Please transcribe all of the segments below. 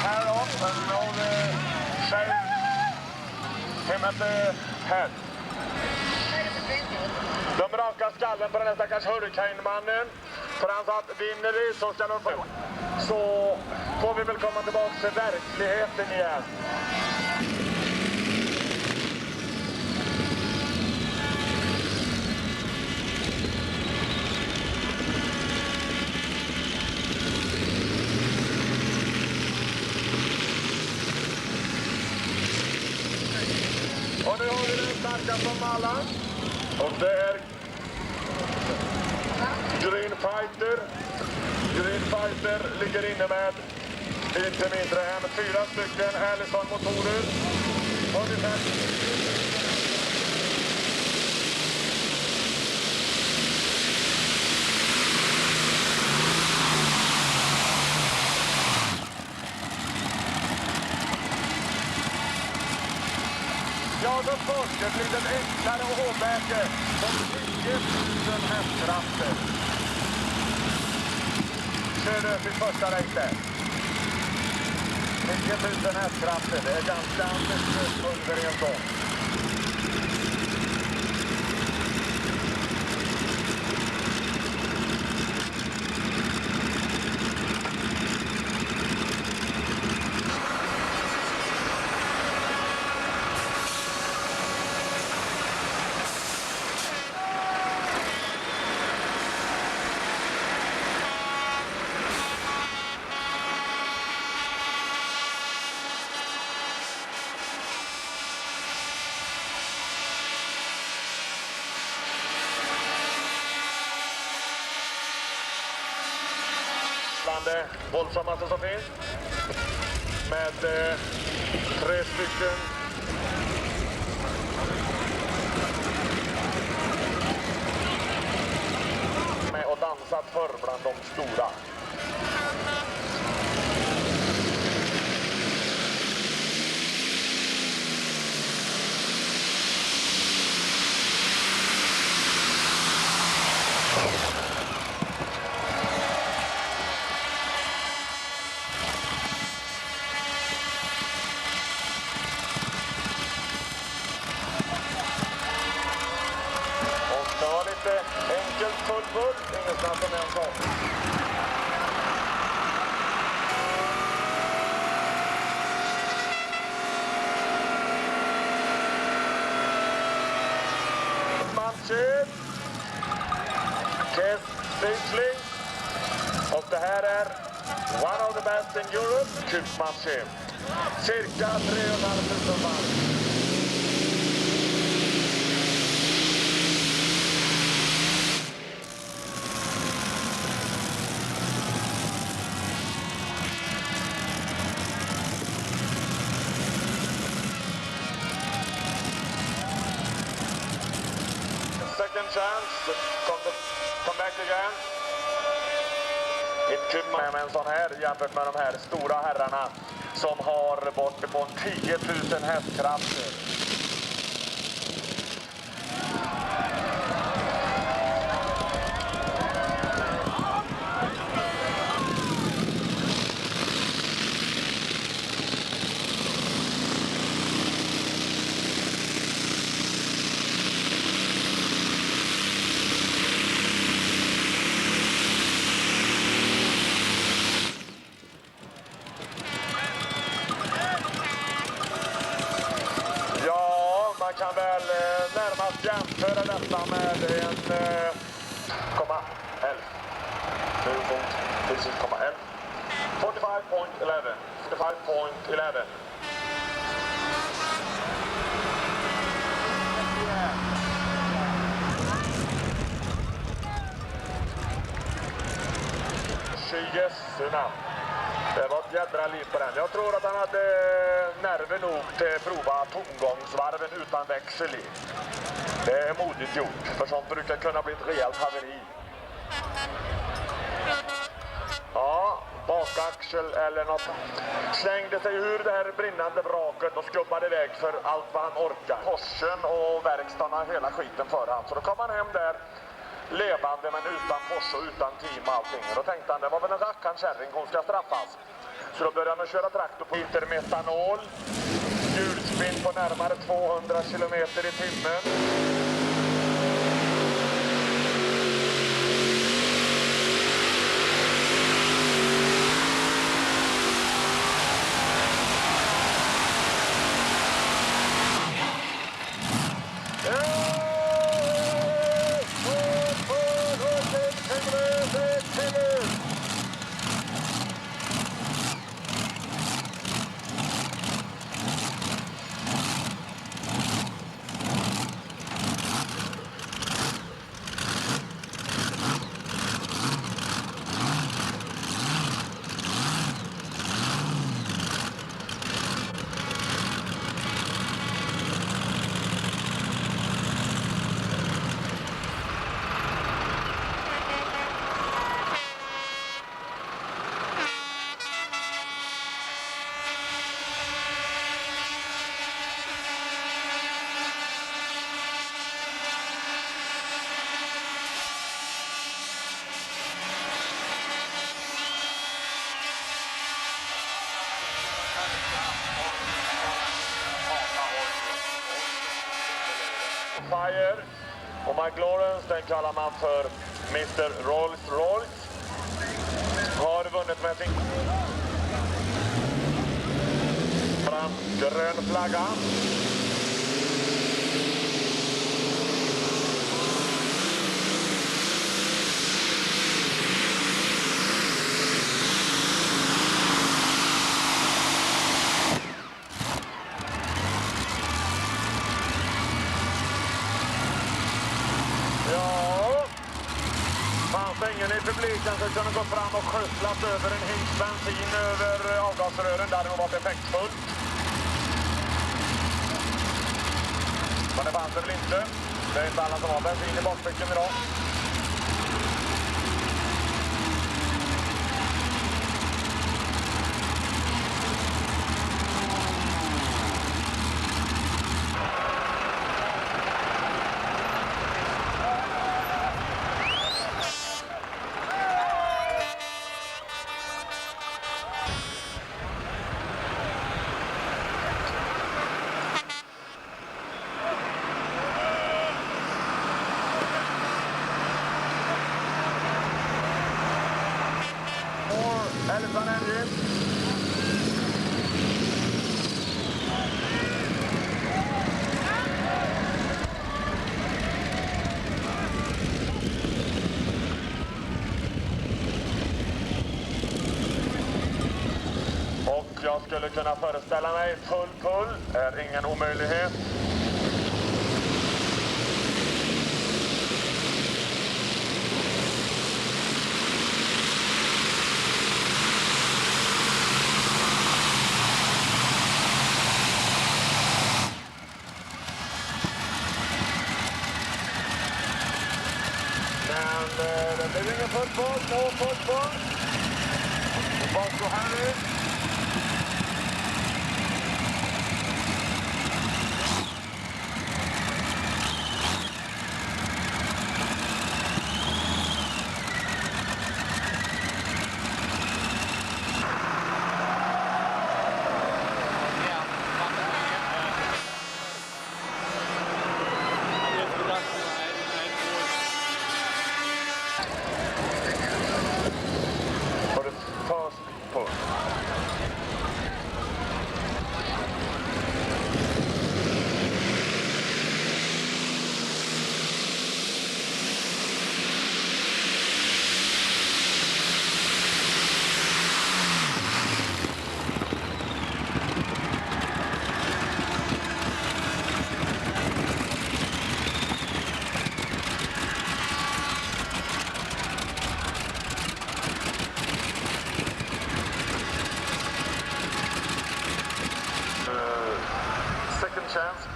Här off and now the shave him at the head. De rakar skallen på den här stackars Hurricane-mannen. För han sa att vinner vi så ska de få. Så får vi väl komma tillbaka till verkligheten igen. Och nu har vi den starka från alla. Och det är Green Fighter. Green Fighter ligger inne med inte mindre än 4 stycken Allison-motorer. Ungefär. Ja, då först det blir en enklare H-bäke som 10 000 hästkrafter. Körde sitt första race. 10 000 hästkrafter, det är ganska mycket under en gång. Bland det våldsammaste som finns. Med 3 stycken med och dansat förr bland de stora. Enkelt fullfullt, ingenstans som en sak. Manchip. Kes Stichling. Och det här är one of the best in Europe. Kupmanship. Cirka 3,5 tusen varv. Second chance, come back again. Inte kul med en sån här jämfört med de här stora herrarna som har bortåt 10 000 hästkrafter. Man kan väl närmast jämföra detta med en komma 11. Nu mot precis komma 11. 45.11. 45.11. Det var ett jädra liv på den. Jag tror att han hade nerver nog till att prova tomgångsvarven utan växel i. Det är modigt gjort, för sånt brukar kunna bli ett rejält haveri. Ja, bakaxel eller något. Slängde sig ur det här brinnande vraket och skubbade iväg för allt vad han orkar. Porschen och verkstaden, hela skiten före han. Så då kom han hem där levande men utan Porsche och utan team och allting. Och då tänkte han, det var väl en rackarn kärring, hon ska straffas. Så då börjar man köra traktor på liter metanol. Hjulspinn på närmare 200 kilometer i timmen. Fire. Och McLaren, den kallar man för Mr. Rolls-Royce. Har vunnit med sin fram grön flagga. Ingen i publiken som kunde gå fram och skyfflat över en hink bensin över avgasrören. Det hade nog varit effektfullt. Men det fanns det väl inte. Det är inte alla som har bensin i bakfickan idag. Elephant engine. Och jag skulle kunna föreställa mig full pull är ingen omöjlighet. Det blir ingen fotboll, no fotboll. Basso Harry. Second chance.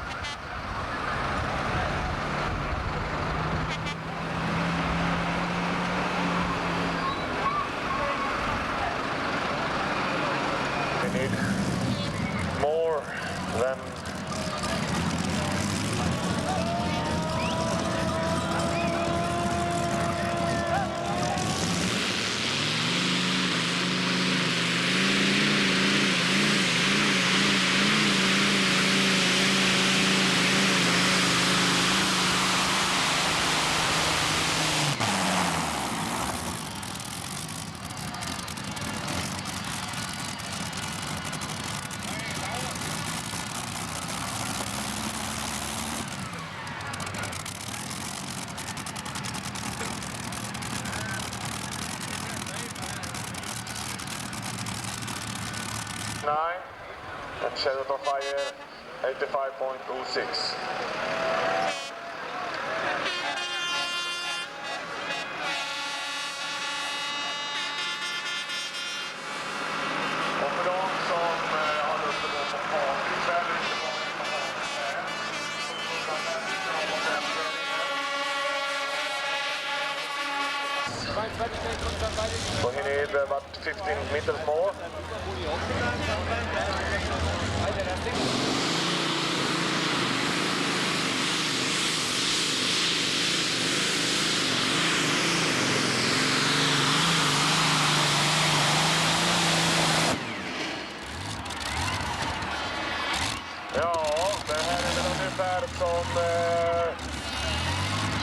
We need more than 9 and Chariot of Fire 85.06. Och för de som har lust att gå på party ikväll och inte varit på party so he need about 15 meters more. Ja, det här är väl ungefär som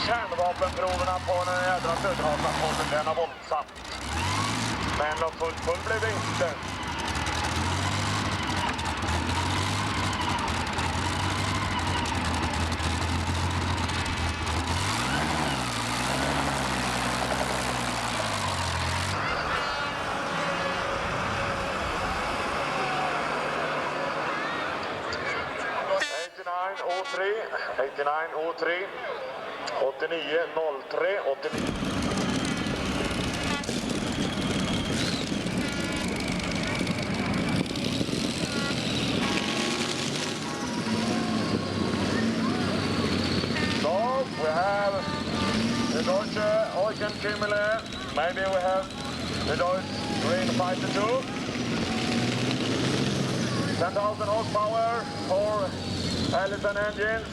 kärnvapenproverna på den jädra Söderhavsrapporten. Den har våldsamt. Men något fullt blev det inte. O3, 8903, 8903, 89. So we have the Deutsche Eugen-Kimmele, maybe we have the Deutsche Green Fighter 2. 10,000 horsepower for Allison engines.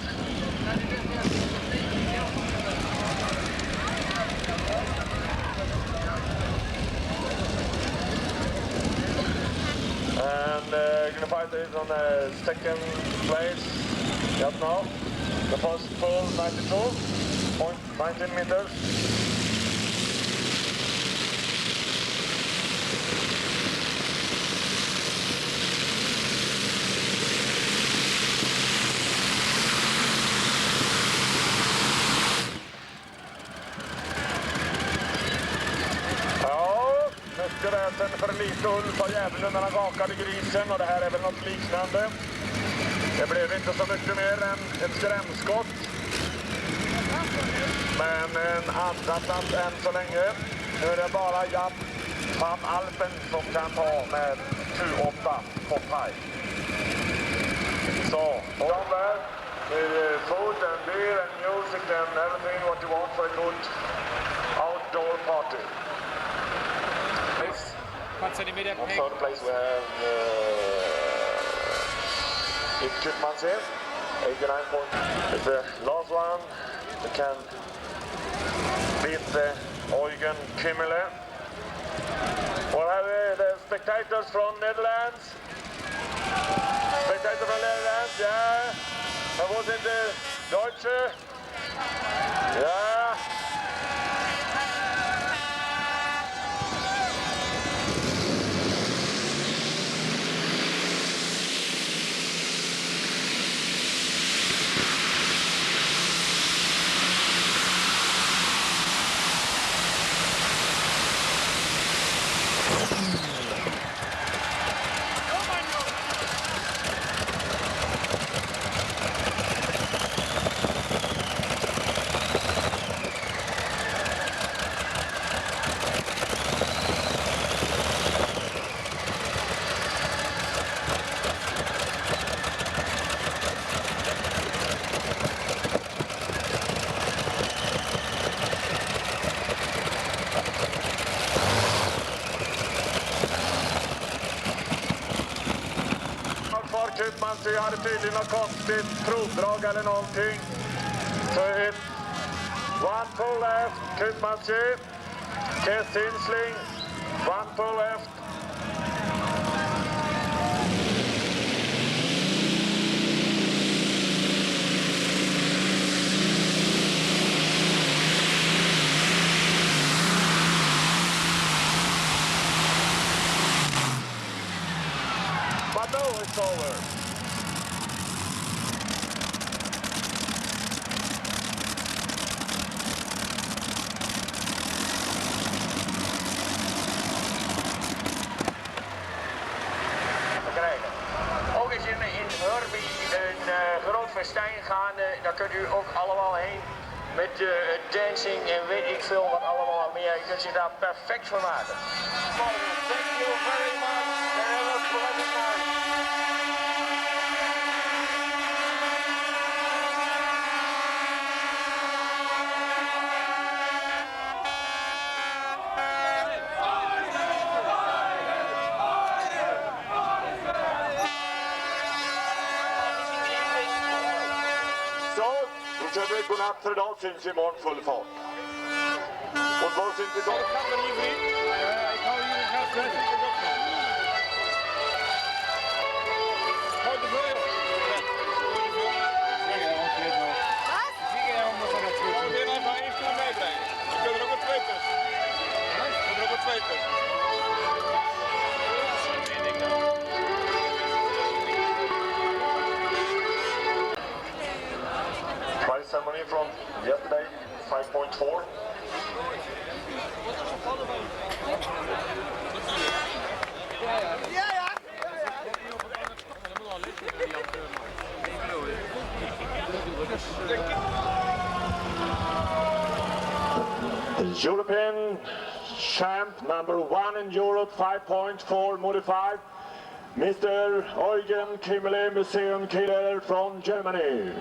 And Unified is on the second place just now. The first full 92.19 meters. Väsen för lite ull på djävulen när han rakade grisen och det här är väl något liknande. Det blev inte så mycket mer än ett skrämskott. Men en andraplats än så länge. Nu är det bara Jan van Alpen som kan ta med 28 på paj. Så, down there with food and beer and music and everything what you want for a good outdoor party. On third place we have Kutmanse, 89 points. It's the last one. We can beat the Eugen-Kimmele. What have we? The spectators from Netherlands? Spectators from Netherlands, yeah. That was in the Deutsche. Yeah. Kutmanse hade tydligen något konstigt provdrag eller någonting. Så ett one pull left, Kutmanse, Kes Insling, one pull left. But now it's over. festijn gaan. Daar kunt u ook allemaal heen met dancing en weet ik veel wat allemaal meer. Je kunt zich daar perfect van maken. Thank you very much. Have a pleasant night. Så, då kör vi godnatt för idag, syns imorgon full fart. Och var syns vi då? Prize ceremony from yesterday, 5.4. European champ number 1 in Europe, 5.4 modified, Mr. Eugen Kimmele, Museum Killer from Germany.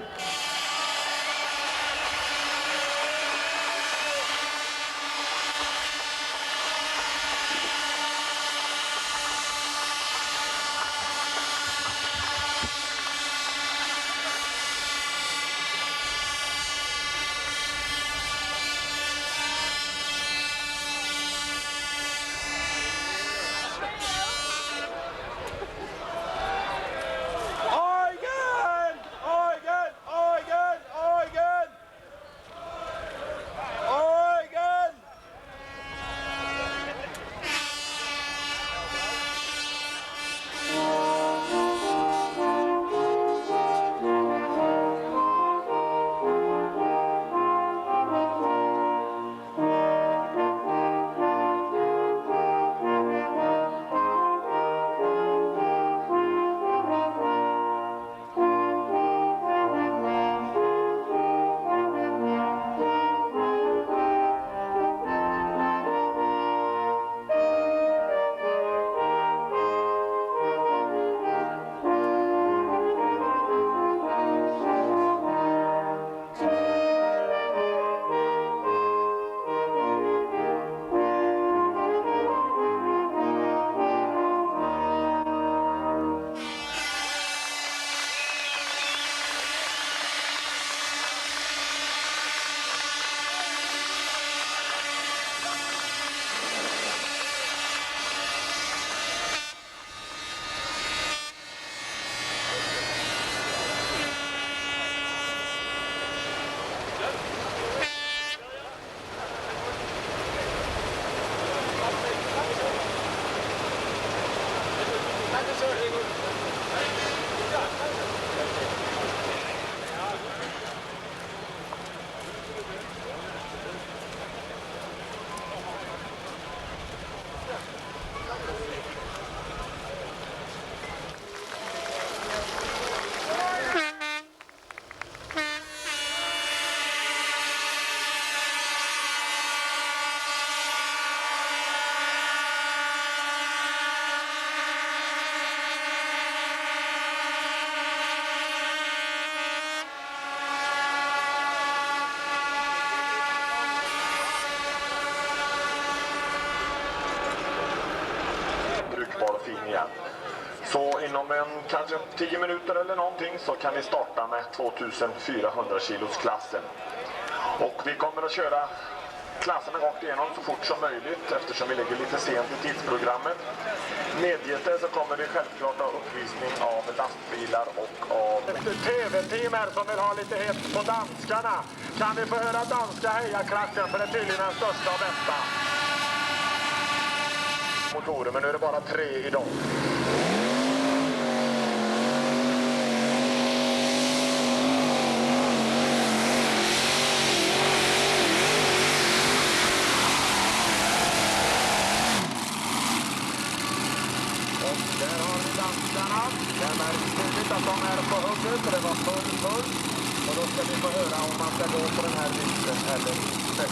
Så inom kanske 10 minuter eller någonting så kan vi starta med 2400 kilos klassen. Och vi kommer att köra klasserna rakt igenom så fort som möjligt eftersom vi ligger lite sent i tidsprogrammet. Medges det så kommer vi självklart ha uppvisning av lastbilar och av tv-team här som vill ha lite hett på danskarna. Kan vi få höra danska hejaklacken för det är tydligen den största och bästa motorer, men nu är det bara 3 idag. Och där har vi danskarna. Där märks det Gustafsson är på hugget, det var full. Och då ska vi få höra om man ska gå på den här vixen eller inte.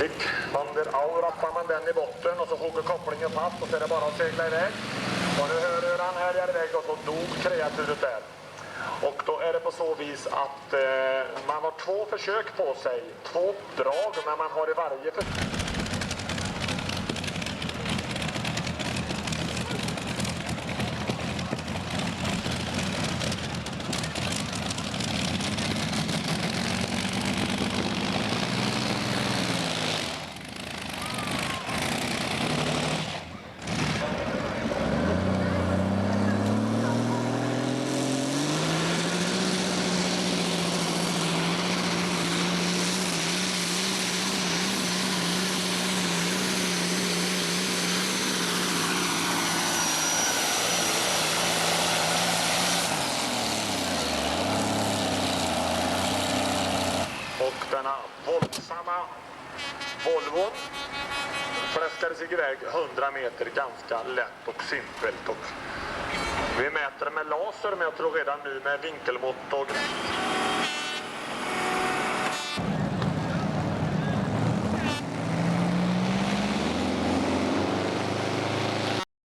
Dick van der Au rappar man den i botten och så hugger kopplingen fast och så är det bara att segla iväg. Och nu hör han härjar iväg och så dog kreaturet där. Och då är det på så vis att man har 2 försök på sig, 2 drag, men man har i varje försök. Och denna våldsamma Volvon fläskade sig iväg 100 meter ganska lätt och simpelt. Och vi mäter med laser, men jag tror redan nu med vinkelmått och